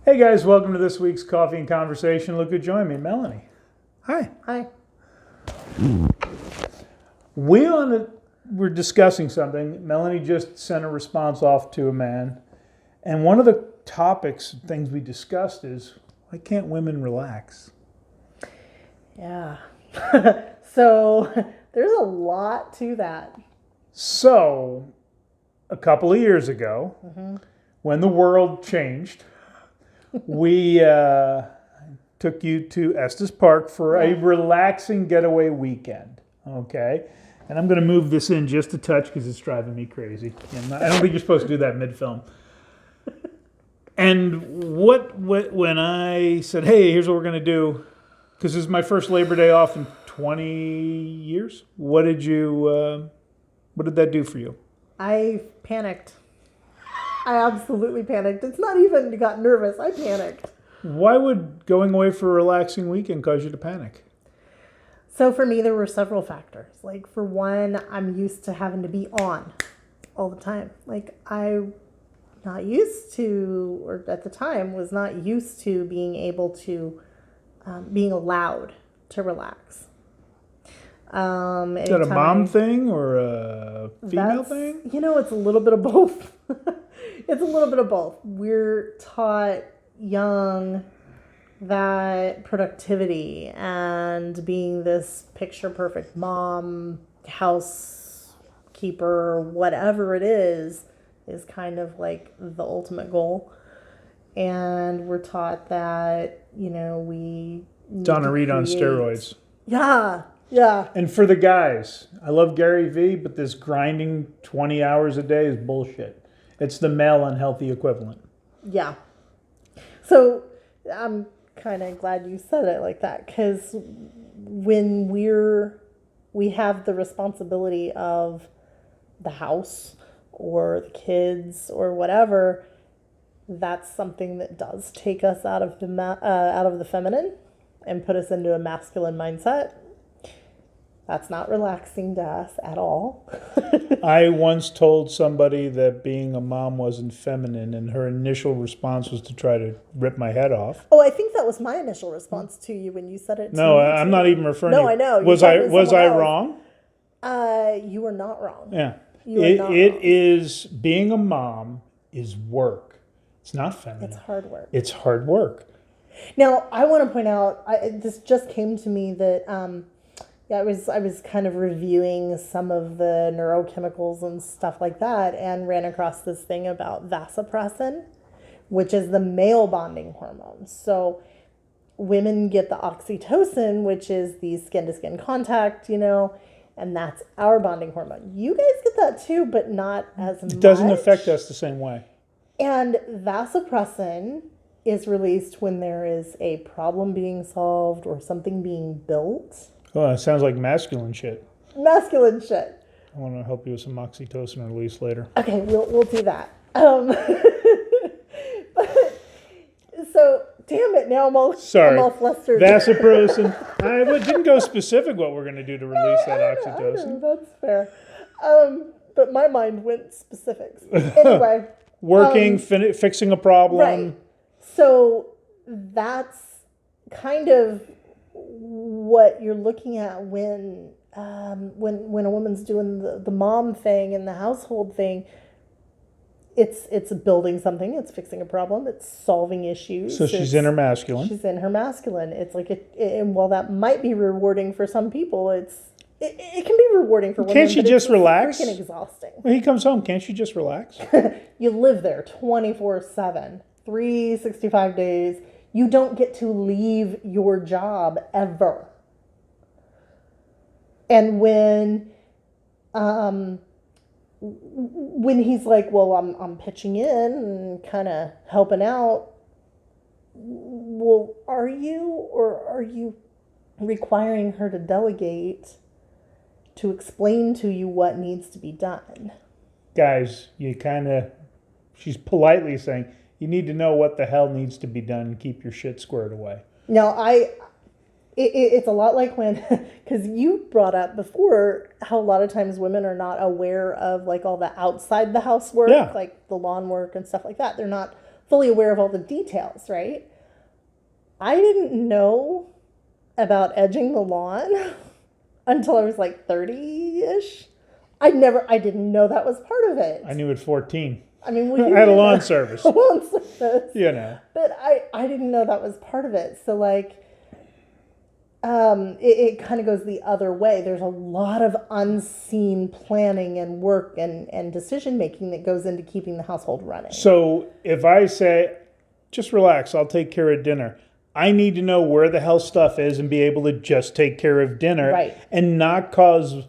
Hey guys, welcome to this week's Coffee and Conversation. Look who joined me, Melanie. Hi. Hi. We're discussing something. Melanie just sent a response off to a man, and one of the topics, things we discussed is why can't women relax? Yeah. So there's a lot to that. So, a couple of years ago, when the world changed, we took you to Estes Park for a relaxing getaway weekend. Okay, and I'm going to move this in just a touch because it's driving me crazy. And I don't think you're supposed to do that mid-film. And when I said, "Hey, here's what we're going to do," because this is my first Labor Day off in 20 years. What did that do for you? I panicked. I absolutely panicked. It's not even got nervous. I panicked. Why would going away for a relaxing weekend cause you to panic? So for me, there were several factors. Like for one, I'm used to having to be on all the time. Like I'm not used to, or at the time was not used to being able to, being allowed to relax. Is that a mom thing or a female thing? It's a little bit of both. It's a little bit of both. We're taught young that productivity and being this picture perfect mom, housekeeper, whatever it is kind of like the ultimate goal. And we're taught that, we Donna Reed on steroids. Yeah. And for the guys, I love Gary Vee, but this grinding 20 hours a day is bullshit. It's the male unhealthy equivalent. Yeah. So I'm kind of glad you said it like that, because when we have the responsibility of the house or the kids or whatever, that's something that does take us out of the feminine and put us into a masculine mindset. That's not relaxing to us at all. I once told somebody that being a mom wasn't feminine, and her initial response was to try to rip my head off. Oh, I think that was my initial response to you when you said it to No, me. I'm not even referring to you. No, I know. Was I wrong? You were not wrong. Yeah. It is, being a mom is work. It's not feminine. It's hard work. It's hard work. Now, I want to point out, this just came to me that, I was kind of reviewing some of the neurochemicals and stuff like that, and ran across this thing about vasopressin, which is the male bonding hormone. So women get the oxytocin, which is the skin-to-skin contact, and that's our bonding hormone. You guys get that too, but not as much. It doesn't affect us the same way. And vasopressin is released when there is a problem being solved or something being built. Oh, it sounds like masculine shit. Masculine shit. I want to help you with some oxytocin release later. Okay, we'll do that. So, damn it, now I'm all flustered. Vasopressin. I didn't go specific what we're going to do to release that oxytocin. I know, that's fair. But my mind went specifics. Anyway. Working, fixing a problem. Right. So that's kind of what you're looking at when a woman's doing the mom thing and the household thing. It's building something. It's fixing a problem. It's solving issues. So she's in her masculine. She's in her masculine. It's like and while that might be rewarding for some people, it can be rewarding for women. Can't she just relax? It's freaking exhausting. When he comes home, can't she just relax? You live there 24/7, 365 days. You don't get to leave your job ever. And when he's like, well, I'm pitching in and kind of helping out. Well, are you, or are you requiring her to delegate to explain to you what needs to be done? Guys, she's politely saying, you need to know what the hell needs to be done and keep your shit squared away. No, it's a lot like when, because you brought up before how a lot of times women are not aware of like all the outside the house work, like the lawn work and stuff like that. They're not fully aware of all the details, right? I didn't know about edging the lawn until I was like 30-ish. I didn't know that was part of it. I knew at 14. I mean, I had a lawn service. lawn service. You know. But I didn't know that was part of it. So like, it kind of goes the other way. There's a lot of unseen planning and work and decision making that goes into keeping the household running. So if I say, just relax, I'll take care of dinner, I need to know where the hell stuff is and be able to just take care of dinner, Right. and not cause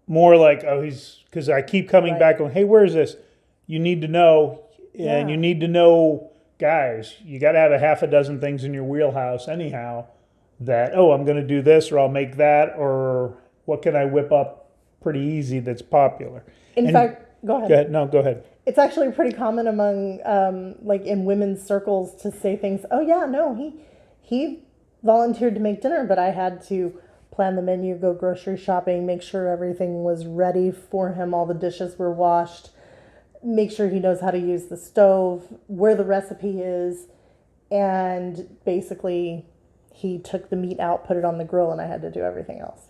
more like, because I keep coming Right. back going, hey, where's this? You need to know, and Yeah. you need to know, guys, you got to have a half a dozen things in your wheelhouse anyhow that, I'm going to do this, or I'll make that, or what can I whip up pretty easy that's popular. In fact, go ahead. Go ahead. No, go ahead. It's actually pretty common among, like in women's circles to say things, oh yeah, no, he volunteered to make dinner, but I had to plan the menu, go grocery shopping, make sure everything was ready for him, all the dishes were washed, make sure he knows how to use the stove, where the recipe is, and basically he took the meat out, put it on the grill, and I had to do everything else.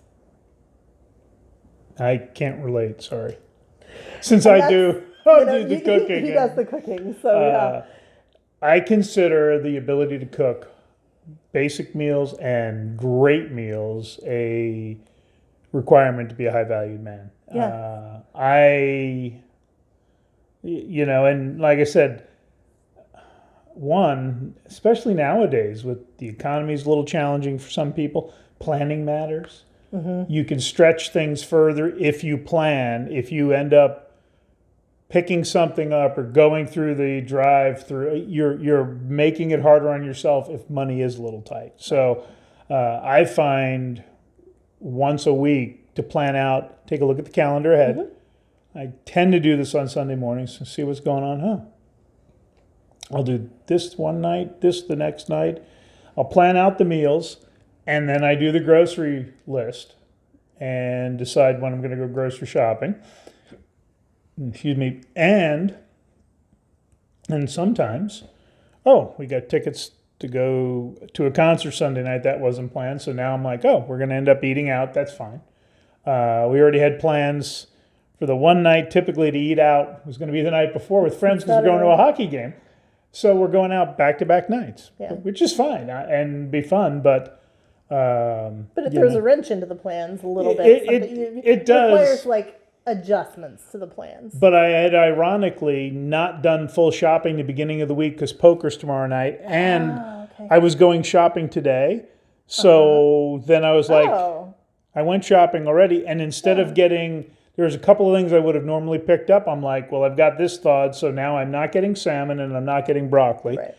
I can't relate, sorry. Since I do the cooking. He does the cooking, so yeah. I consider the ability to cook basic meals and great meals a requirement to be a high valued man. Yeah. And like I said, especially nowadays with the economy's a little challenging for some people, planning matters. Mm-hmm. You can stretch things further if you plan. If you end up picking something up or going through the drive-through, you're making it harder on yourself if money is a little tight. So I find once a week to plan out, take a look at the calendar ahead. Mm-hmm. I tend to do this on Sunday mornings to see what's going on. I'll do this one night, this the next night. I'll plan out the meals, and then I do the grocery list and decide when I'm going to go grocery shopping. Excuse me. And sometimes, we got tickets to go to a concert Sunday night. That wasn't planned. So now I'm like, we're going to end up eating out. That's fine. We already had plans for the one night typically to eat out. It was going to be the night before with friends because we're going to a hockey game. So we're going out back-to-back nights, which is fine and be fun. But it throws a wrench into the plans a little bit. It does. It requires like adjustments to the plans. But I had ironically not done full shopping the beginning of the week because poker's tomorrow night, and I was going shopping today. So then I was like, I went shopping already, and instead of getting, there's a couple of things I would have normally picked up. I'm like, well, I've got this thawed, so now I'm not getting salmon and I'm not getting broccoli. Right.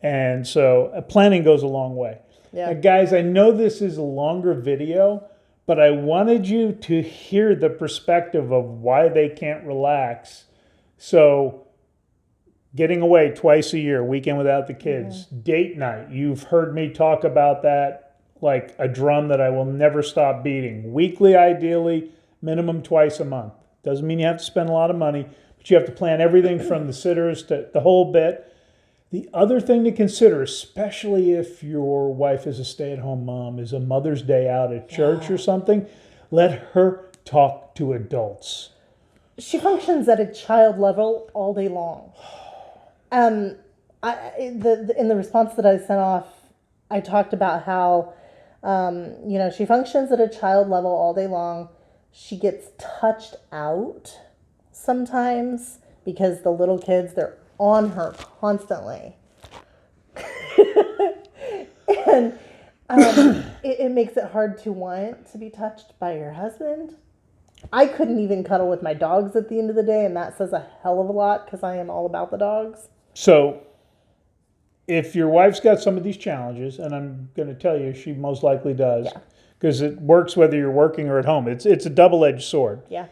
And so planning goes a long way. Yeah. Guys, I know this is a longer video, but I wanted you to hear the perspective of why they can't relax. So getting away twice a year, weekend without the kids, date night. You've heard me talk about that like a drum that I will never stop beating. Weekly, ideally, minimum twice a month. Doesn't mean you have to spend a lot of money, but you have to plan everything from the sitters to the whole bit. The other thing to consider, especially if your wife is a stay-at-home mom, is a Mother's Day out at church or something, let her talk to adults. She functions at a child level all day long. In the response that I sent off, I talked about how, she functions at a child level all day long. She gets touched out sometimes because the little kids, they're on her constantly. And it makes it hard to want to be touched by your husband. I couldn't even cuddle with my dogs at the end of the day, and that says a hell of a lot because I am all about the dogs. So if your wife's got some of these challenges, and I'm going to tell you she most likely does, because it works whether you're working or at home. It's a double-edged sword. Yeah.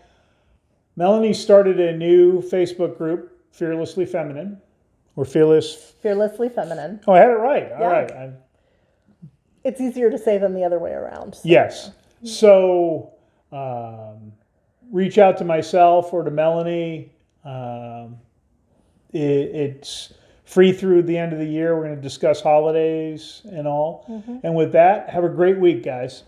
Melanie started a new Facebook group, Fearlessly Feminine, or Fearlessly Feminine. Oh, I had it right. All right. It's easier to say than the other way around. So. Yes. So reach out to myself or to Melanie. It's free through the end of the year. We're going to discuss holidays and all. And with that, have a great week, guys.